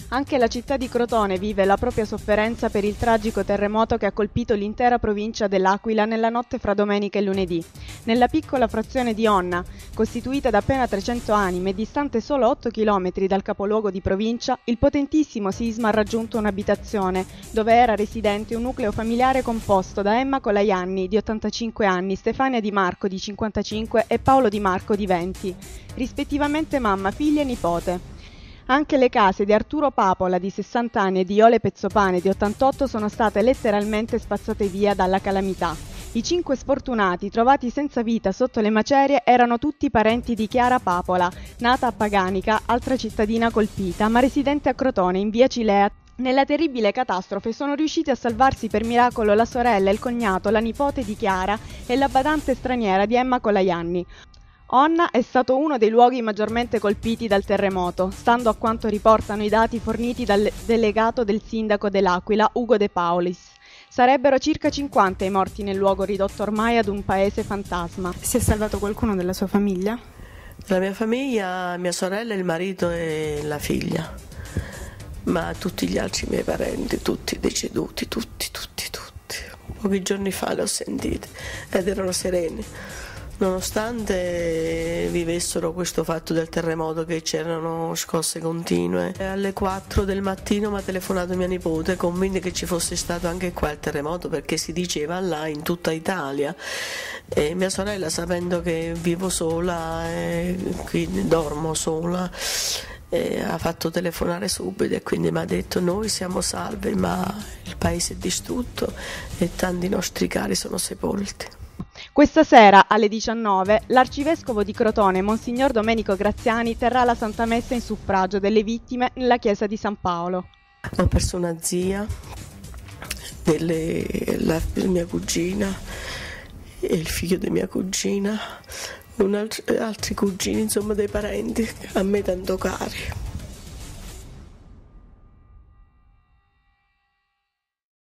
Anche la città di Crotone vive la propria sofferenza per il tragico terremoto che ha colpito l'intera provincia dell'Aquila nella notte fra domenica e lunedì. Nella piccola frazione di Onna, costituita da appena 300 anime e distante solo 8 km dal capoluogo di provincia, il potentissimo sisma ha raggiunto un'abitazione dove era residente un nucleo familiare composto da Emma Colaianni, di 85 anni, Stefania Di Marco, di 55 e Paolo Di Marco, di 20, rispettivamente mamma, figlia e nipote. Anche le case di Arturo Papola, di 60 anni, e di Iole Pezzopane, di 88, sono state letteralmente spazzate via dalla calamità. I 5 sfortunati, trovati senza vita sotto le macerie, erano tutti parenti di Chiara Papola, nata a Paganica, altra cittadina colpita, ma residente a Crotone, in via Cilea. Nella terribile catastrofe sono riusciti a salvarsi per miracolo la sorella, il cognato, la nipote di Chiara e la badante straniera di Emma Colaianni. Onna è stato uno dei luoghi maggiormente colpiti dal terremoto, stando a quanto riportano i dati forniti dal delegato del sindaco dell'Aquila, Ugo De Paulis. Sarebbero circa 50 i morti nel luogo ridotto ormai ad un paese fantasma. Si è salvato qualcuno della sua famiglia? La mia famiglia, mia sorella, il marito e la figlia, ma tutti gli altri miei parenti, tutti deceduti, tutti. Pochi giorni fa li ho sentiti ed erano sereni. Nonostante vivessero questo fatto del terremoto, che c'erano scosse continue. Alle 4 del mattino mi ha telefonato mia nipote, convinta che ci fosse stato anche qua il terremoto, perché si diceva là in tutta Italia. E mia sorella, sapendo che vivo sola e qui dormo sola, ha fatto telefonare subito e quindi mi ha detto: noi siamo salvi, ma il paese è distrutto e tanti nostri cari sono sepolti. Questa sera, alle 19, l'arcivescovo di Crotone, Monsignor Domenico Graziani, terrà la Santa Messa in suffragio delle vittime nella chiesa di San Paolo. Ho perso una zia, mia cugina e il figlio di mia cugina, altri cugini, insomma dei parenti a me tanto cari.